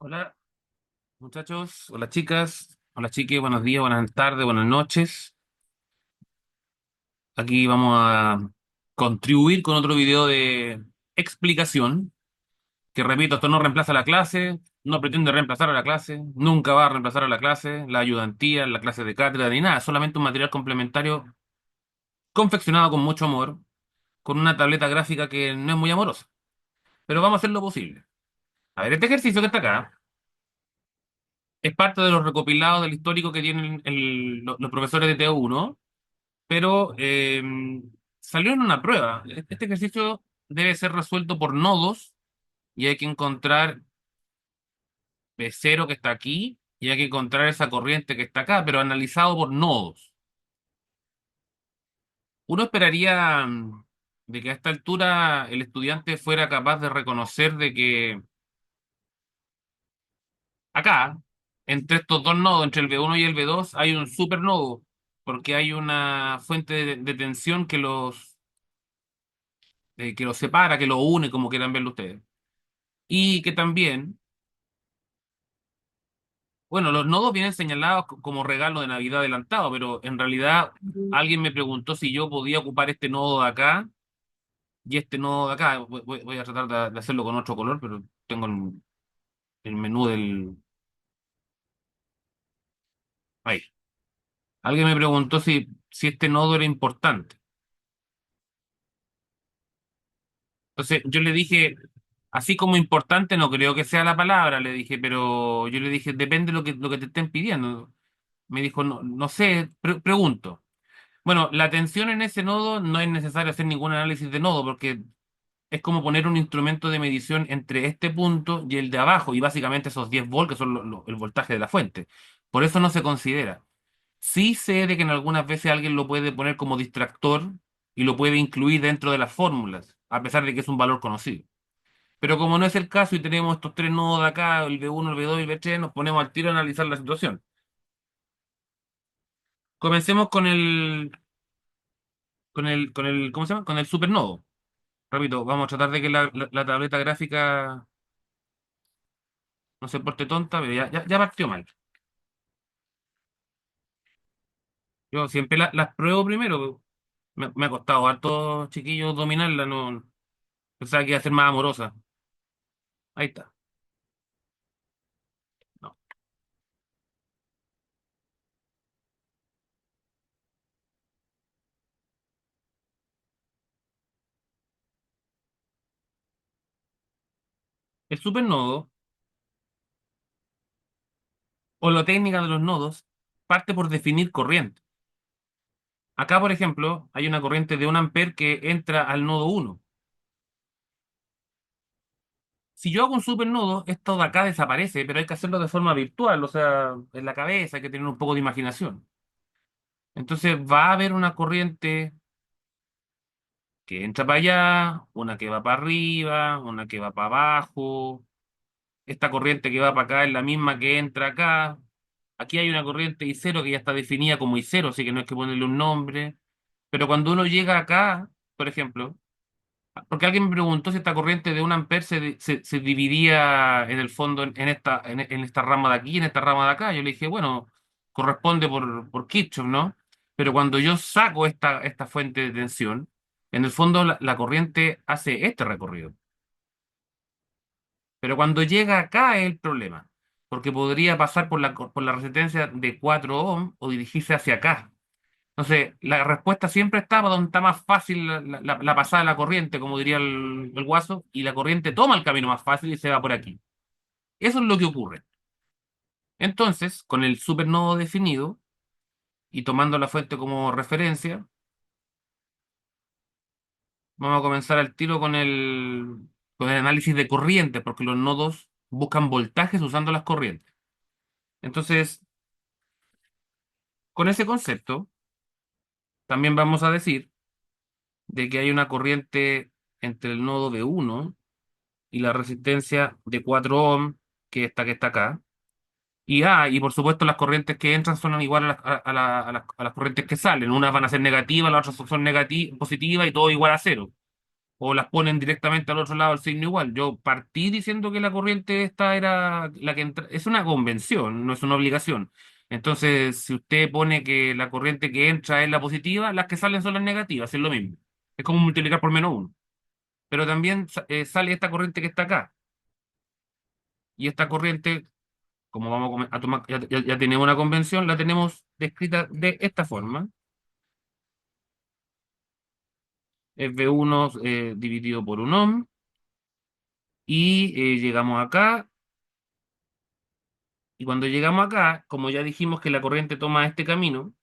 Hola, muchachos, hola chicas, hola chiques, buenos días, buenas tardes, buenas noches. Aquí vamos a contribuir con otro video de explicación, que repito, esto no reemplaza la clase, no pretende reemplazar a la clase, nunca va a reemplazar a la clase, la ayudantía, la clase de cátedra, ni nada, solamente un material complementario confeccionado con mucho amor, con una tableta gráfica que no es muy amorosa, pero vamos a hacer lo posible. A ver, este ejercicio que está acá es parte de los recopilados del histórico que tienen los profesores de TO1, pero salió en una prueba. Este ejercicio debe ser resuelto por nodos y hay que encontrar B0 que está aquí y hay que encontrar esa corriente que está acá, pero analizado por nodos. Uno esperaría de que a esta altura el estudiante fuera capaz de reconocer de que acá, entre estos dos nodos, entre el B1 y el B2, hay un supernodo, porque hay una fuente de tensión que los separa, que los une, como quieran verlo ustedes. Y que también, bueno, los nodos vienen señalados como regalo de Navidad adelantado, pero en realidad alguien me preguntó si yo podía ocupar este nodo de acá y este nodo de acá. Voy a tratar de hacerlo con otro color, pero tengo el menú del... Ahí. Alguien me preguntó si este nodo era importante. Entonces yo le dije, así como importante no creo que sea la palabra, le dije, pero yo le dije, depende de lo que te estén pidiendo. Me dijo, no, no sé, pregunto. Bueno, la tensión en ese nodo no es necesario hacer ningún análisis de nodo porque es como poner un instrumento de medición entre este punto y el de abajo y básicamente esos 10 volts que son el voltaje de la fuente. Por eso no se considera. Sí sé de que en algunas veces alguien lo puede poner como distractor y lo puede incluir dentro de las fórmulas, a pesar de que es un valor conocido. Pero como no es el caso y tenemos estos tres nodos de acá, el B1, el B2 y el B3, nos ponemos al tiro a analizar la situación. Comencemos ¿cómo se llama? Con el supernodo. Repito, vamos a tratar de que la tableta gráfica no se porte tonta, pero ya partió mal. Yo siempre las pruebo primero. Me ha costado harto, chiquillos, dominarla. No, pensaba que iba a ser más amorosa. Ahí está. No. El supernodo, o la técnica de los nodos, parte por definir corriente. Acá, por ejemplo, hay una corriente de 1 amper que entra al nodo uno. Si yo hago un supernodo, esto de acá desaparece, pero hay que hacerlo de forma virtual, o sea, en la cabeza, hay que tener un poco de imaginación. Entonces va a haber una corriente que entra para allá, una que va para arriba, una que va para abajo. Esta corriente que va para acá es la misma que entra acá. Aquí hay una corriente I0 que ya está definida como I0, así que no hay que ponerle un nombre. Pero cuando uno llega acá, por ejemplo, porque alguien me preguntó si esta corriente de 1 amper se dividía en el fondo en esta rama de aquí y en esta rama de acá. Yo le dije, bueno, corresponde por Kirchhoff, ¿no? Pero cuando yo saco esta fuente de tensión, en el fondo la corriente hace este recorrido. Pero cuando llega acá es el problema, porque podría pasar por la resistencia de 4 ohm o dirigirse hacia acá. Entonces, la respuesta siempre está donde está más fácil la pasada de la corriente, como diría el guaso, y la corriente toma el camino más fácil y se va por aquí. Eso es lo que ocurre. Entonces, con el supernodo definido y tomando la fuente como referencia, vamos a comenzar al tiro con el análisis de corrientes, porque los nodos buscan voltajes usando las corrientes. Entonces, con ese concepto, también vamos a decir de que hay una corriente entre el nodo B1 y la resistencia de 4 ohm, que está acá. Y por supuesto las corrientes que entran son iguales a las corrientes que salen. Unas van a ser negativas, las otras son positivas y todo igual a cero. o las ponen directamente al otro lado del signo igual. Yo partí diciendo que la corriente esta era la que entra, es una convención, no es una obligación. Entonces, si usted pone que la corriente que entra es la positiva, las que salen son las negativas, es lo mismo. Es como multiplicar por menos uno. Pero también sale esta corriente que está acá. Y esta corriente, como vamos a a tomar, ya tenemos una convención, la tenemos descrita de esta forma. Es V1 dividido por un ohm. Y llegamos acá. Y cuando llegamos acá, como ya dijimos que la corriente toma este camino,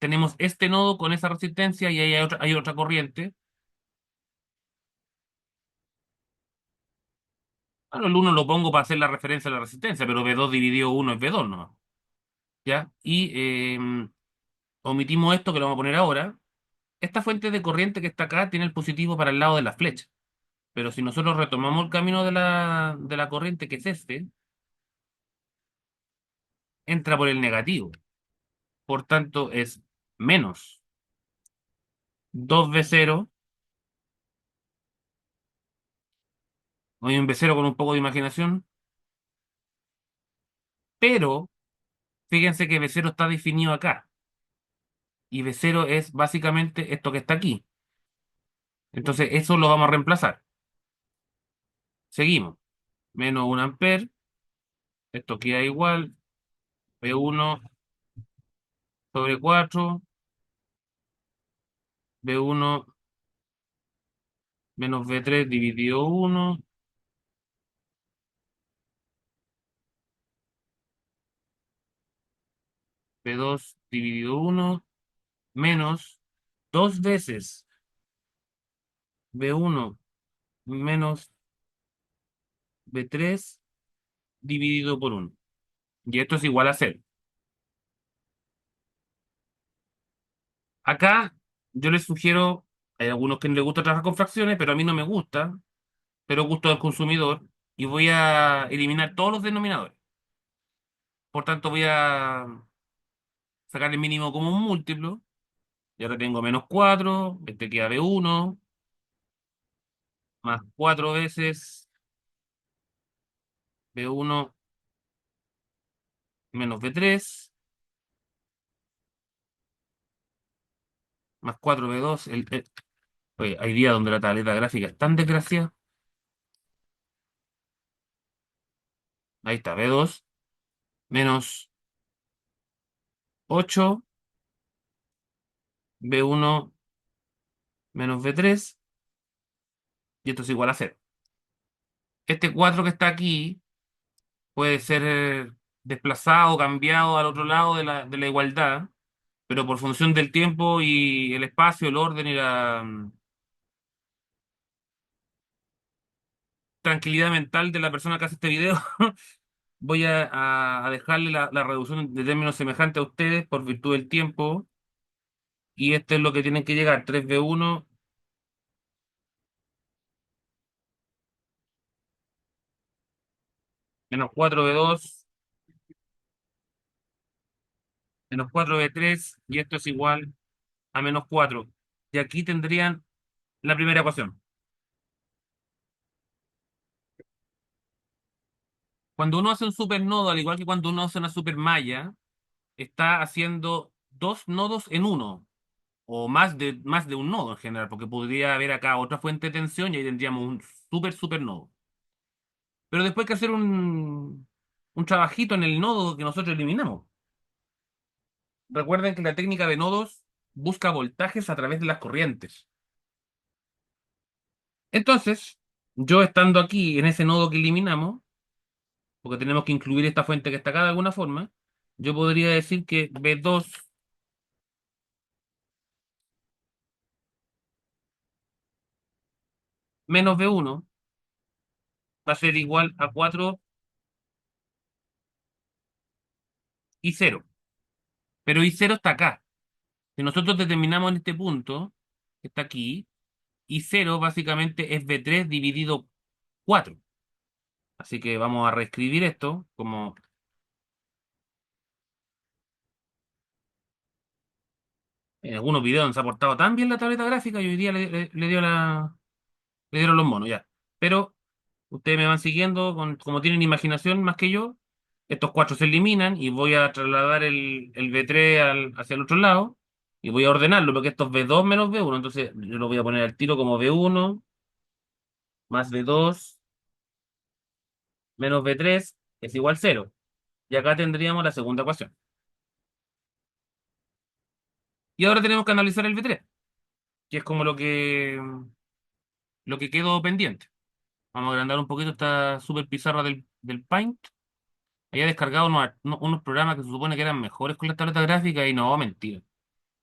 tenemos este nodo con esa resistencia y ahí hay otra corriente. Bueno, el uno lo pongo para hacer la referencia a la resistencia, pero V2 dividido uno es V2, ¿no? ¿Ya? Y omitimos esto que lo vamos a poner ahora. Esta fuente de corriente que está acá tiene el positivo para el lado de la flecha. Pero si nosotros retomamos el camino de de la corriente, que es este, entra por el negativo. Por tanto, es menos 2V0. Hay un V0 con un poco de imaginación, pero fíjense que V0 está definido acá. Y V0 es básicamente esto que está aquí. Entonces, eso lo vamos a reemplazar. Seguimos. Menos 1 amper. Esto queda igual. V1 sobre 4. V1 menos V3 dividido uno. V2 dividido uno. Menos 2 veces V1 menos V3 dividido por uno. Y esto es igual a cero. Acá yo les sugiero, hay algunos que no les gusta trabajar con fracciones, pero a mí no me gusta, pero gusto del consumidor, y voy a eliminar todos los denominadores. Por tanto, voy a sacar el mínimo como un múltiplo, y ahora tengo menos 4, este queda B1, más 4 veces B1 menos B3, más 4 B2. Oye, hay días donde la tableta gráfica es tan desgraciada. Ahí está, B2 menos 8, B1 menos B3, y esto es igual a cero. Este 4 que está aquí puede ser desplazado, cambiado al otro lado de de la igualdad, pero por función del tiempo y el espacio, el orden y la tranquilidad mental de la persona que hace este video, voy a dejarle la reducción de términos semejante a ustedes por virtud del tiempo, y esto es lo que tienen que llegar: 3V1 menos 4V2 menos 4V3, y esto es igual a menos 4. Y aquí tendrían la primera ecuación. Cuando uno hace un supernodo, al igual que cuando uno hace una supermalla, está haciendo dos nodos en uno, o más de un nodo en general, porque podría haber acá otra fuente de tensión y ahí tendríamos un supernodo. Pero después hay que hacer un trabajito en el nodo que nosotros eliminamos. Recuerden que la técnica de nodos busca voltajes a través de las corrientes. Entonces, yo estando aquí en ese nodo que eliminamos, porque tenemos que incluir esta fuente que está acá de alguna forma, yo podría decir que B2 menos B1 va a ser igual a 4 y cero. Pero y cero está acá. Si nosotros determinamos en este punto, que está aquí, y cero básicamente es B3 dividido 4. Así que vamos a reescribir esto como En algunos videos nos ha portado tan bien la tableta gráfica y hoy día le dieron los monos, ya. Pero ustedes me van siguiendo, como tienen imaginación más que yo, estos cuatro se eliminan y voy a trasladar el V3 hacia el otro lado y voy a ordenarlo porque esto es V2 menos V1. Entonces yo lo voy a poner al tiro como V1 más V2 menos V3 es igual 0. Y acá tendríamos la segunda ecuación. Y ahora tenemos que analizar el V3, que es como lo que quedó pendiente. Vamos a agrandar un poquito esta super pizarra del Paint. Había descargado unos programas que se supone que eran mejores con la tableta gráfica y no, mentira.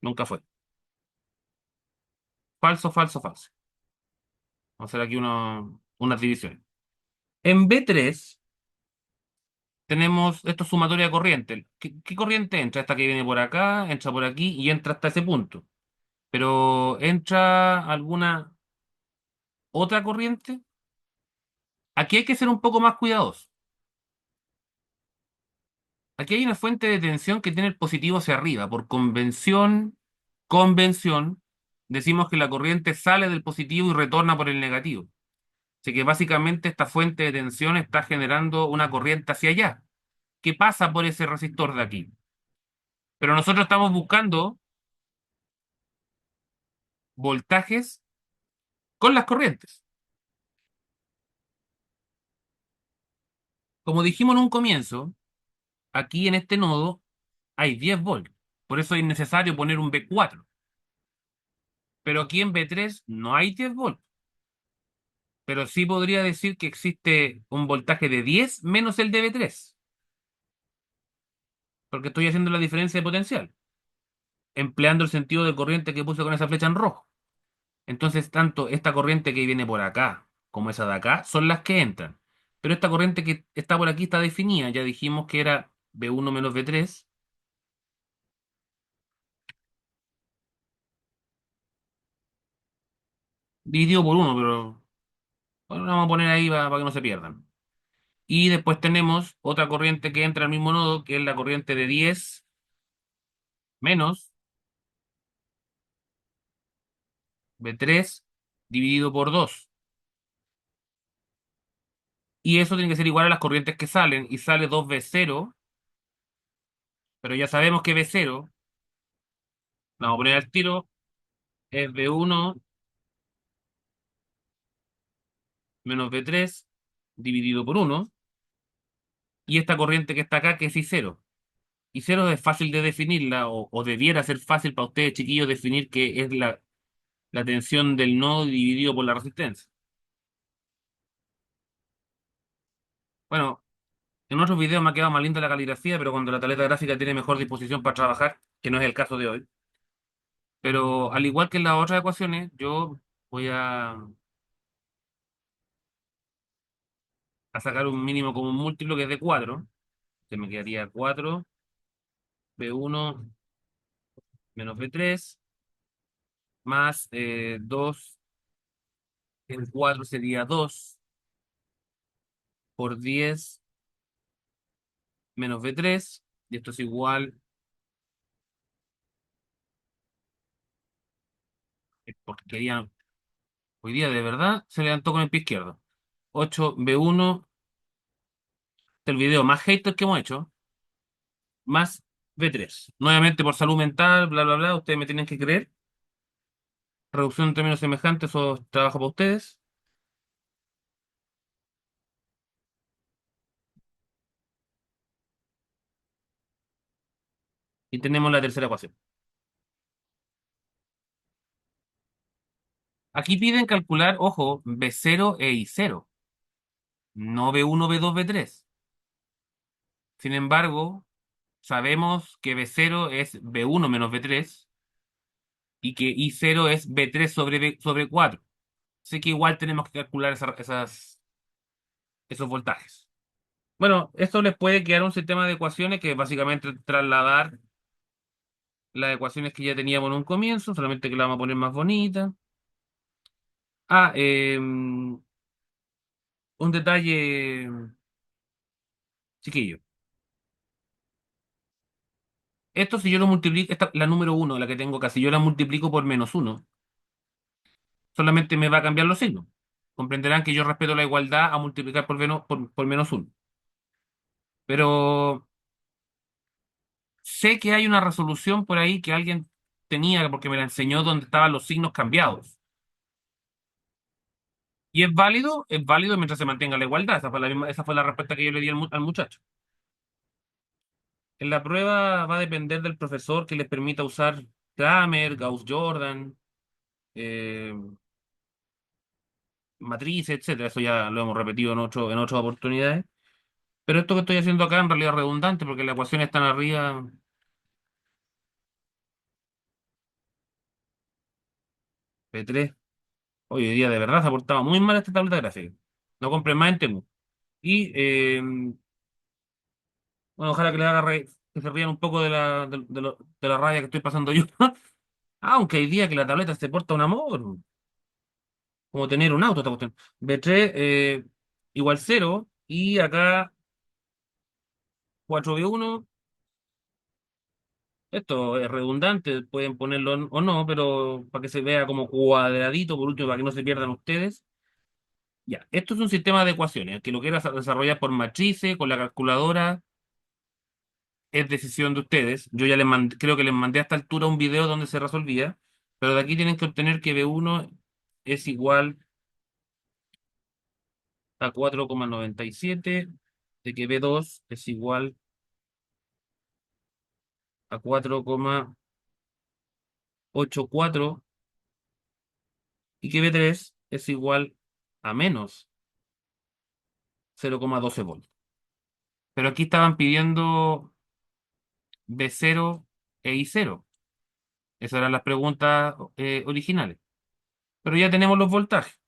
Nunca fue. Falso, falso, falso. Vamos a hacer aquí unas divisiones. En B3 tenemos esto es sumatoria de corriente. ¿Qué corriente entra? Esta que viene por acá, entra por aquí y entra hasta ese punto. Pero ¿entra alguna otra corriente? Aquí hay que ser un poco más cuidadosos. Aquí hay una fuente de tensión que tiene el positivo hacia arriba. Por convención, decimos que la corriente sale del positivo y retorna por el negativo. Así que básicamente esta fuente de tensión está generando una corriente hacia allá, que pasa por ese resistor de aquí. Pero nosotros estamos buscando voltajes con las corrientes. Como dijimos en un comienzo, aquí en este nodo hay 10 volts. Por eso es necesario poner un V4. Pero aquí en V3 no hay 10 volts. Pero sí podría decir que existe un voltaje de 10 menos el de V3, porque estoy haciendo la diferencia de potencial, empleando el sentido de corriente que puse con esa flecha en rojo. Entonces, tanto esta corriente que viene por acá como esa de acá son las que entran. Pero esta corriente que está por aquí está definida. Ya dijimos que era V1 menos V3 dividido por uno, pero bueno, lo vamos a poner ahí para que no se pierdan. Y después tenemos otra corriente que entra al mismo nodo, que es la corriente de 10 menos V3 dividido por 2. Y eso tiene que ser igual a las corrientes que salen. Y sale 2V0, pero ya sabemos que V0, la vamos a poner al tiro, es V1 menos V3 dividido por uno. Y esta corriente que está acá, que es I0. I0 es fácil de definirla, o debiera ser fácil para ustedes, chiquillos, definir que es la tensión del nodo dividido por la resistencia. Bueno, en otros videos me ha quedado más linda la caligrafía, pero cuando la tableta gráfica tiene mejor disposición para trabajar, que no es el caso de hoy. Pero al igual que en las otras ecuaciones, yo voy a sacar un mínimo como un múltiplo que es de 4. Se me quedaría 4 V1 menos V3 más 2. El 4 sería 2 por 10 menos V3. Y esto es igual, porque hoy día de verdad se levantó con el pie izquierdo. 8V1 del video más hater que hemos hecho, más V3. Nuevamente por salud mental, bla, bla, bla, ustedes me tienen que creer. Reducción en términos semejantes, eso es trabajo para ustedes. Y tenemos la tercera ecuación. Aquí piden calcular, ojo, V0 e I0, no V1, V2, V3. Sin embargo, sabemos que V0 es V1 menos V3 y que I0 es V3 sobre 4. Así que igual tenemos que calcular esos voltajes. Bueno, esto les puede quedar un sistema de ecuaciones que básicamente trasladar las ecuaciones que ya teníamos en un comienzo, solamente que la vamos a poner más bonita. Ah, un detalle, chiquillo. Esto si yo lo multiplico, esta, la número uno, la que tengo acá, si yo la multiplico por -1, solamente me va a cambiar los signos. Comprenderán que yo respeto la igualdad a multiplicar por -1. Pero sé que hay una resolución por ahí que alguien tenía porque me la enseñó donde estaban los signos cambiados. Y es válido mientras se mantenga la igualdad. Esa fue la respuesta que yo le di al muchacho. En la prueba va a depender del profesor que les permita usar Kramer, Gauss-Jordan, eh, matrices, etcétera. Eso ya lo hemos repetido en otras oportunidades. Pero esto que estoy haciendo acá en realidad es redundante porque las ecuaciones están arriba. P3. Hoy día de verdad se ha portado muy mal esta tableta gráfica. No compren más en Temu. Y bueno, ojalá que le haga que se rían un poco de la raya que estoy pasando yo. Aunque hay días que la tableta se porta un amor, como tener un auto esta cuestión. B3 igual cero y acá 4B1. Esto es redundante, pueden ponerlo o no, pero para que se vea como cuadradito, por último, para que no se pierdan ustedes. Ya, esto es un sistema de ecuaciones. Que lo quieras desarrollar por matrices, con la calculadora, es decisión de ustedes. Yo ya creo que les mandé a esta altura un video donde se resolvía, pero de aquí tienen que obtener que B1 es igual a 4,97, de que B2 es igual a 4,84 y que B3 es igual a menos 0,12 volts. Pero aquí estaban pidiendo B0 e I0. Esas eran las preguntas originales. Pero ya tenemos los voltajes.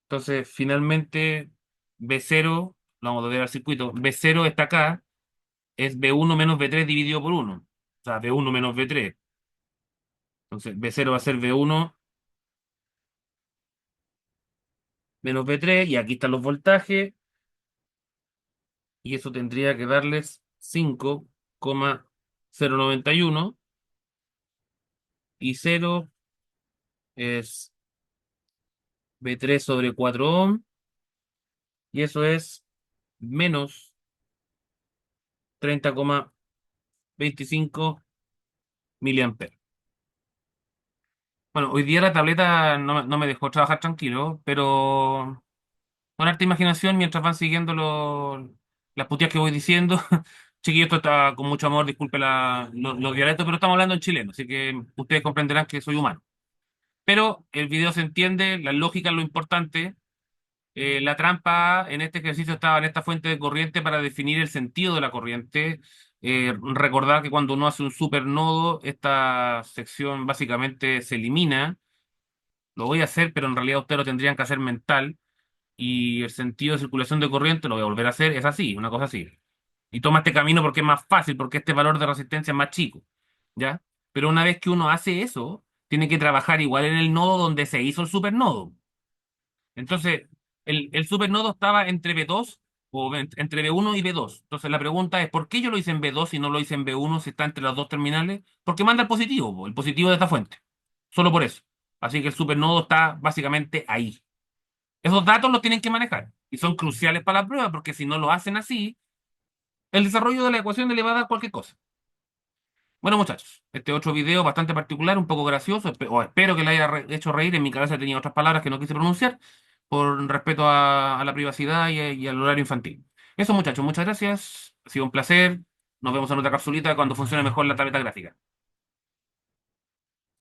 Entonces, finalmente, B0, lo vamos a ver al circuito, B0 está acá, es B1 menos B3 dividido por uno. O sea, B1 menos B3. Entonces, B0 va a ser B1 menos B3, y aquí están los voltajes, y eso tendría que darles 5,091, y cero es B3 sobre 4 ohm, y eso es menos 30,25 miliamperes. Bueno, hoy día la tableta no me dejó trabajar tranquilo, pero con harta imaginación mientras van siguiendo las puteas que voy diciendo. Chiquillos, esto está con mucho amor, disculpe los dialectos, pero estamos hablando en chileno, así que ustedes comprenderán que soy humano. Pero el video se entiende, la lógica es lo importante. La trampa en este ejercicio estaba en esta fuente de corriente para definir el sentido de la corriente. Recordar que cuando uno hace un supernodo, esta sección básicamente se elimina. Lo voy a hacer, pero en realidad ustedes lo tendrían que hacer mental. Y el sentido de circulación de corriente, lo voy a volver a hacer, es así, una cosa así. Y toma este camino porque es más fácil, porque este valor de resistencia es más chico, ¿ya? Pero una vez que uno hace eso, tiene que trabajar igual en el nodo donde se hizo el supernodo. Entonces, el supernodo estaba entre B2 o entre B1 y B2. Entonces, la pregunta es, ¿por qué yo lo hice en B2 y no lo hice en B1 si está entre las dos terminales? Porque manda el positivo, po, el positivo de esta fuente. Solo por eso. Así que el supernodo está básicamente ahí. Esos datos los tienen que manejar y son cruciales para la prueba porque si no lo hacen así, el desarrollo de la ecuación le va a dar cualquier cosa. Bueno, muchachos, este otro video bastante particular, un poco gracioso, o espero que le haya hecho reír. En mi cabeza tenía otras palabras que no quise pronunciar por respeto a la privacidad y al horario infantil. Eso, muchachos, muchas gracias. Ha sido un placer. Nos vemos en otra capsulita cuando funcione mejor la tableta gráfica.